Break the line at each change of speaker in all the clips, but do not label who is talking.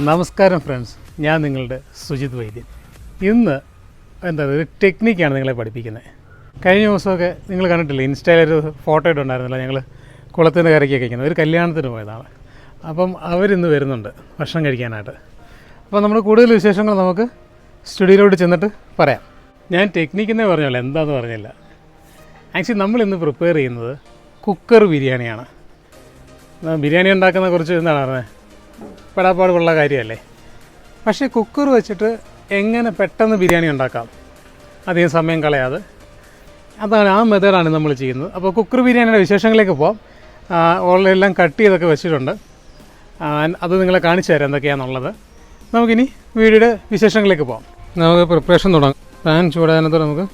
നമസ്കാരം ഫ്രണ്ട്സ്, ഞാൻ നിങ്ങളുടെ സുജിത്വൈദ്യൻ. ഇന്ന് എന്താ ഒരു ടെക്നിക്കാണ് നിങ്ങളെ പഠിപ്പിക്കുന്നത്. കഴിഞ്ഞ ദിവസമൊക്കെ നിങ്ങൾ കണ്ടിട്ടില്ലേ, ഇൻസ്റ്റയിലൊരു ഫോട്ടോ ഇട്ടുണ്ടായിരുന്നല്ലോ, ഞങ്ങൾ കുളത്തിൻ്റെ കരയ്ക്കൊക്കെ ഇരിക്കുന്നത്, ഒരു കല്യാണത്തിന് പോയതാണ്. അപ്പം അവരിന്ന് വരുന്നുണ്ട് ഭക്ഷണം കഴിക്കാനായിട്ട്. അപ്പോൾ നമ്മൾ കൂടുതൽ വിശേഷങ്ങൾ നമുക്ക് സ്റ്റുഡിയോയിലോട്ട് ചെന്നിട്ട് പറയാം. ഞാൻ ടെക്നിക്കെന്നേ പറഞ്ഞല്ലോ, എന്താണെന്ന് പറഞ്ഞില്ല. ആക്ച്വലി നമ്മളിന്ന് പ്രിപ്പയർ ചെയ്യുന്നത് കുക്കർ ബിരിയാണിയാണ്. ബിരിയാണി ഉണ്ടാക്കുന്ന കുറച്ച് എന്താണ് പറഞ്ഞത്, പെടാപ്പാടുള്ള കാര്യമല്ലേ. പക്ഷേ കുക്കർ വെച്ചിട്ട് എങ്ങനെ പെട്ടെന്ന് ബിരിയാണി ഉണ്ടാക്കാം, അധികം സമയം കളയാതെ, അതാണ് ആ മെത്തേഡാണ് നമ്മൾ ചെയ്യുന്നത്. അപ്പോൾ കുക്കർ ബിരിയാണിയുടെ വിശേഷങ്ങളിലേക്ക് പോകാം. ഓൾറെഡി എല്ലാം കട്ട് ചെയ്തൊക്കെ വെച്ചിട്ടുണ്ട്, അത് നിങ്ങളെ കാണിച്ചു തരാം എന്തൊക്കെയാണെന്നുള്ളത്. നമുക്കിനി വീഡിയോയുടെ വിശേഷങ്ങളിലേക്ക് പോകാം. നമുക്ക് പ്രിപ്പറേഷൻ തുടങ്ങാം. പാൻ ചൂടാകാനത്തോടെ നമുക്ക്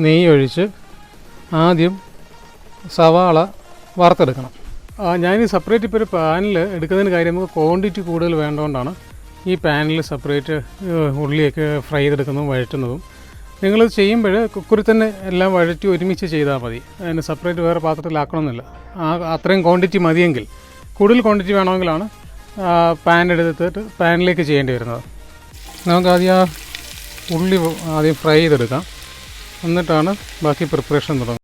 നെയ്യ് ഒഴിച്ച് ആദ്യം സവാള വറുത്തെടുക്കണം. ഞാനീ സെപ്പറേറ്റ് ഇപ്പോൾ ഒരു പാനിൽ എടുക്കുന്നതിന് കാര്യം നമുക്ക് ക്വാണ്ടിറ്റി കൂടുതൽ വേണ്ടതുകൊണ്ടാണ് ഈ പാനിൽ സെപ്പറേറ്റ് ഉള്ളിയൊക്കെ ഫ്രൈ ചെയ്തെടുക്കുന്നതും വഴറ്റുന്നതും. നിങ്ങൾ ചെയ്യുമ്പോൾ കുക്കറിൽ തന്നെ എല്ലാം വഴറ്റി ഒരുമിച്ച് ചെയ്താൽ മതി. അതിന് സെപ്പറേറ്റ് വേറെ പാത്രത്തിലാക്കണമെന്നില്ല. അത്രയും ക്വാണ്ടിറ്റി മതിയെങ്കിൽ. കൂടുതൽ ക്വാണ്ടിറ്റി വേണമെങ്കിലാണ് പാൻ എടുത്തിട്ട് പാനിലേക്ക് ചെയ്യേണ്ടി വരുന്നത്. നമുക്ക് ആദ്യം ആ ഉള്ളി ആദ്യം ഫ്രൈ ചെയ്തെടുക്കാം, എന്നിട്ടാണ് ബാക്കി പ്രിപ്പറേഷൻ തുടങ്ങുന്നത്.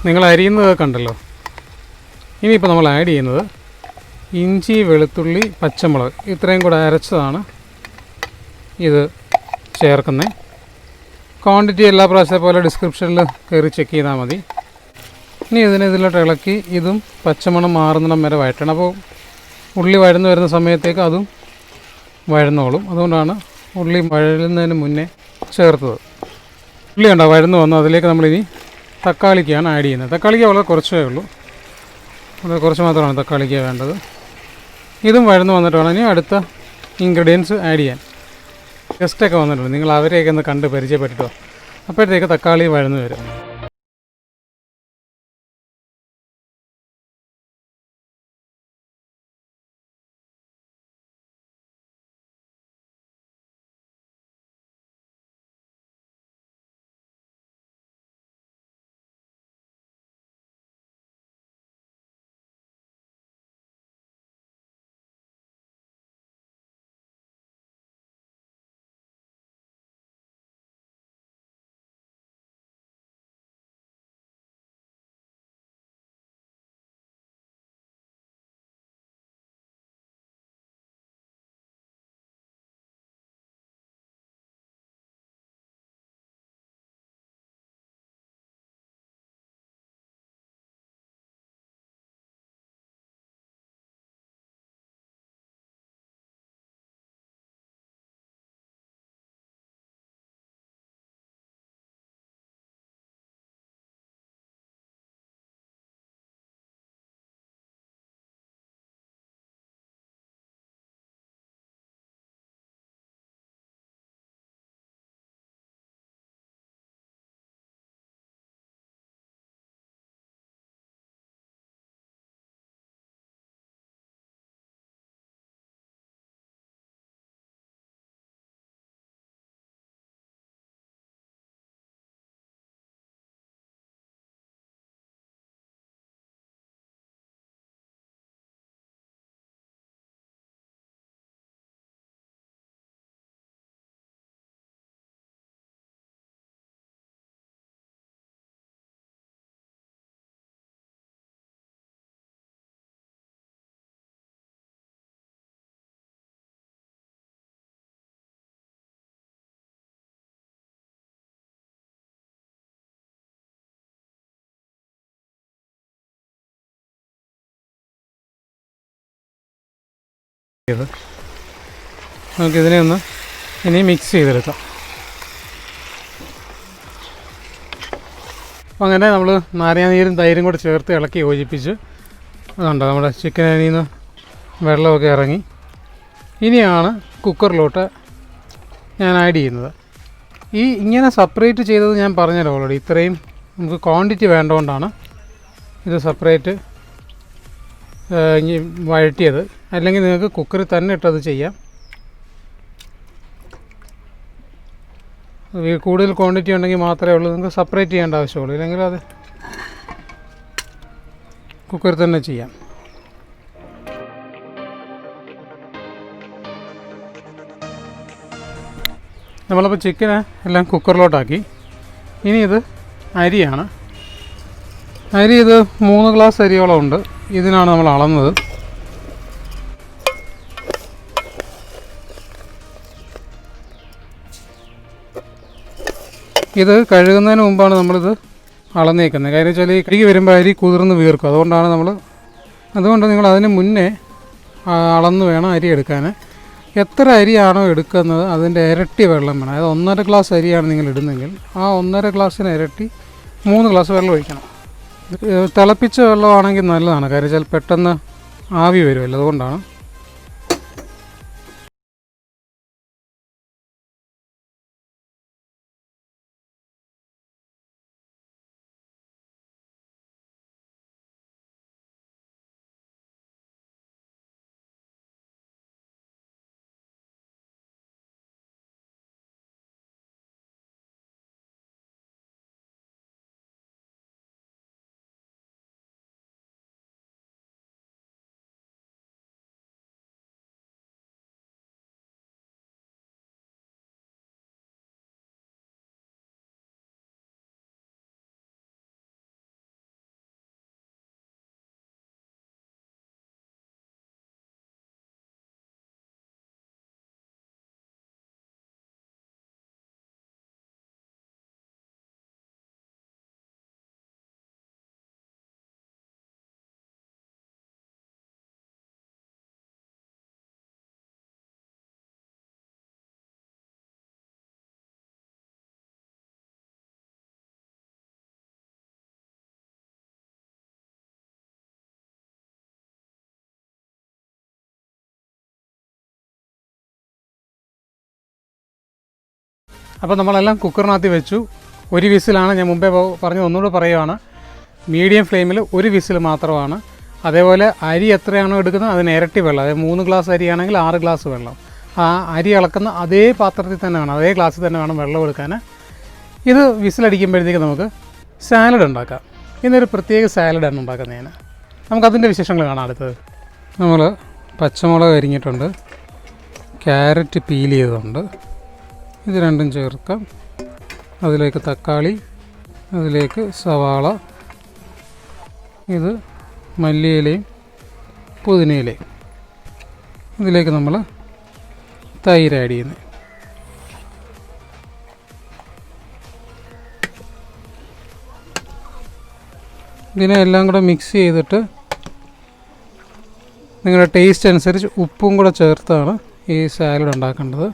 നിങ്ങൾ അരിയുന്നത് കണ്ടല്ലോ. ഇനിയിപ്പോൾ നമ്മൾ ആഡ് ചെയ്യുന്നത് ഇഞ്ചി, വെളുത്തുള്ളി, പച്ചമുളക് ഇത്രയും കൂടെ അരച്ചതാണ് ഇത് ചേർക്കുന്നത്. ക്വാണ്ടിറ്റി എല്ലാ പ്രാവശ്യത്തെ പോലെ ഡിസ്ക്രിപ്ഷനിൽ കയറി ചെക്ക് ചെയ്താൽ മതി. ഇനി ഇതിലോട്ട് ഇളക്കി ഇതും പച്ചമണം മാറുന്നിടം വരെ വഴറ്റണം. അപ്പോൾ ഉള്ളി വഴന്നു വരുന്ന സമയത്തേക്ക് അതും വഴന്നോളും. അതുകൊണ്ടാണ് ഉള്ളി വഴലുന്നതിന് മുന്നേ ചേർത്തത്. ഉള്ളി ഉണ്ടോ വഴന്നു വന്നു, അതിലേക്ക് നമ്മളിനി തക്കാളിക്കാണ് ആഡ് ചെയ്യുന്നത്. തക്കാളിക്ക് വളരെ കുറച്ചേ ഉള്ളൂ, വളരെ കുറച്ച് മാത്രമാണ് തക്കാളിക്ക് വേണ്ടത്. ഇതും വഴന്നു വന്നിട്ട് വേണം ഇനി അടുത്ത ഇൻഗ്രീഡിയൻസ് ആഡ് ചെയ്യാൻ. ഗസ്റ്റൊക്കെ വന്നിട്ടുണ്ട്, നിങ്ങൾ അവരെയൊക്കെ ഒന്ന് കണ്ട് പരിചയപ്പെട്ടിട്ടോ. അപ്പോഴത്തേക്ക് തക്കാളി വഴന്നു വരും. ഇത് നമുക്കിതിനെ ഒന്ന് ഇനി മിക്സ് ചെയ്തെടുക്കാം. അപ്പോൾ അങ്ങനെ നമ്മൾ നാരങ്ങാനീരും തൈരും കൂടെ ചേർത്ത് ഇളക്കി യോജിപ്പിച്ച് അതുണ്ടോ നമ്മുടെ ചിക്കനിൽ നിന്ന് വെള്ളമൊക്കെ ഇറങ്ങി. ഇനിയാണ് കുക്കറിലോട്ട് ഞാൻ ആഡ് ചെയ്യുന്നത്. ഇങ്ങനെ സെപ്പറേറ്റ് ചെയ്തത് ഞാൻ പറഞ്ഞല്ലോ ഓൾറെഡി. ഇത്രയും നമുക്ക് ക്വാണ്ടിറ്റി വേണ്ടതുകൊണ്ടാണ് ഇത് സെപ്പറേറ്റ് വഴറ്റിയത്. അല്ലെങ്കിൽ നിങ്ങൾക്ക് കുക്കറിൽ തന്നെ ഇട്ടത് ചെയ്യാം. കൂടുതൽ ക്വാണ്ടിറ്റി ഉണ്ടെങ്കിൽ മാത്രമേ ഉള്ളൂ നിങ്ങൾക്ക് സെപ്പറേറ്റ് ചെയ്യേണ്ട ആവശ്യമുള്ളൂ. ഇല്ലെങ്കിൽ അത് കുക്കറിൽ തന്നെ ചെയ്യാം. നമ്മളപ്പോൾ ചിക്കന് എല്ലാം കുക്കറിലോട്ടാക്കി. ഇനി ഇത് അരിയാണ്. അരി ഇത് 3 ഗ്ലാസ് അരിയോളം ഉണ്ട്. ഇതിനാണ് നമ്മൾ അളന്നത്. ഇത് കഴുകുന്നതിന് മുമ്പാണ് നമ്മളിത് അളന്നേക്കുന്നത്. കാര്യം വെച്ചാൽ ഈ കഴുകി വരുമ്പോൾ അരി കുതിർന്ന് വീർക്കും. അതുകൊണ്ട് നിങ്ങൾ അതിന് മുന്നേ അളന്ന് വേണം അരി എടുക്കാൻ. എത്ര അരിയാണോ എടുക്കുന്നത് അതിൻ്റെ ഇരട്ടി വെള്ളം വേണം. അതായത് 1.5 ഗ്ലാസ് അരിയാണ് നിങ്ങൾ ഇടുന്നെങ്കിൽ ആ 1.5 ഗ്ലാസ്സിന് ഇരട്ടി 3 ഗ്ലാസ് വെള്ളം ഒഴിക്കണം. തിളപ്പിച്ച വെള്ളമാണെങ്കിൽ നല്ലതാണ്. കാര്യം വെച്ചാൽ പെട്ടെന്ന് ആവി വരുമല്ലോ, അതുകൊണ്ടാണ്. അപ്പോൾ നമ്മളെല്ലാം കുക്കറിനകത്ത് വെച്ചു. ഒരു വിസിലാണ്. ഞാൻ മുമ്പേ പറഞ്ഞത് ഒന്നുകൂടെ പറയുകയാണ്. മീഡിയം ഫ്ലെയിമിൽ ഒരു വിസിൽ മാത്രമാണ്. അതേപോലെ അരി എത്രയാണോ എടുക്കുന്നത് അതിന് ഇരട്ടി വെള്ളം. അതായത് 3 ഗ്ലാസ് അരിയാണെങ്കിൽ 6 ഗ്ലാസ് വെള്ളം. ആ അരി ഇളക്കുന്ന അതേ പാത്രത്തിൽ തന്നെ വേണം, അതേ ഗ്ലാസ്സിൽ തന്നെ വേണം വെള്ളം എടുക്കാൻ. ഇത് വിസിലടിക്കുമ്പോഴത്തേക്ക് നമുക്ക് സാലഡ് ഉണ്ടാക്കാം. ഇന്നൊരു പ്രത്യേക സാലഡാണ് ഉണ്ടാക്കുന്നതിന്. നമുക്കതിൻ്റെ വിശേഷങ്ങൾ കാണാം അടുത്തത്. നമ്മൾ പച്ചമുളക് അരിഞ്ഞിട്ടുണ്ട്, ക്യാരറ്റ് പീൽ ചെയ്തതുണ്ട്. ഇത് രണ്ടും ചേർക്കാം. അതിലേക്ക് തക്കാളി, അതിലേക്ക് സവാള, ഇത് മല്ലിയിലയും പുതിനയിലയും. ഇതിലേക്ക് നമ്മൾ തൈര് ആഡ് ചെയ്യുന്നത്. ഇതിനെ എല്ലാം കൂടെ മിക്സ് ചെയ്തിട്ട് നിങ്ങളുടെ ടേസ്റ്റ് അനുസരിച്ച് ഉപ്പും കൂടെ ചേർത്താണ് ഈ സാലഡ് ഉണ്ടാക്കേണ്ടത്.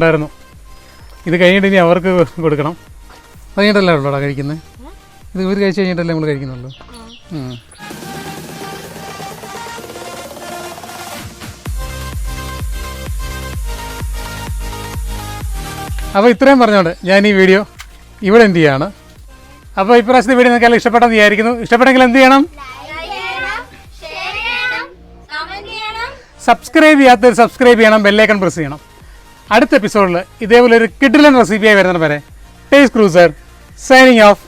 ഉണ്ടായിരുന്നു. ഇത് കഴിഞ്ഞിട്ട് ഇനി അവർക്ക് കൊടുക്കണം. അത് കഴിഞ്ഞിട്ടല്ലേ ഉള്ളൂടാ കഴിക്കുന്നത്? ഇത് ഇവർ കഴിച്ച് കഴിഞ്ഞിട്ടല്ലേ നമ്മൾ കഴിക്കുന്നുള്ളൂ. അപ്പോൾ ഇത്രയും പറഞ്ഞോണ്ട് ഞാൻ ഈ വീഡിയോ ഇവിടെ എന്ത് ചെയ്യാണ്. അപ്പോൾ ഇപ്രാവശ്യത്തെ വീഡിയോ നിങ്ങൾക്ക് എല്ലാം ഇഷ്ടപ്പെട്ടെന്ന് വിചാരിക്കുന്നു. ഇഷ്ടപ്പെട്ടെങ്കിൽ എന്ത് ചെയ്യണം? സബ്സ്ക്രൈബ് ചെയ്യാത്തവർ സബ്സ്ക്രൈബ് ചെയ്യണം, ബെല്ലൈക്കൺ പ്രസ് ചെയ്യണം. അടുത്ത എപ്പിസോഡിൽ ഇതേപോലെ ഒരു കിഡിലൻ റെസിപ്പിയായി വരുന്നത് വരെ ടേസ്റ്റ് ക്രൂസർ സൈനിങ് ഓഫ്.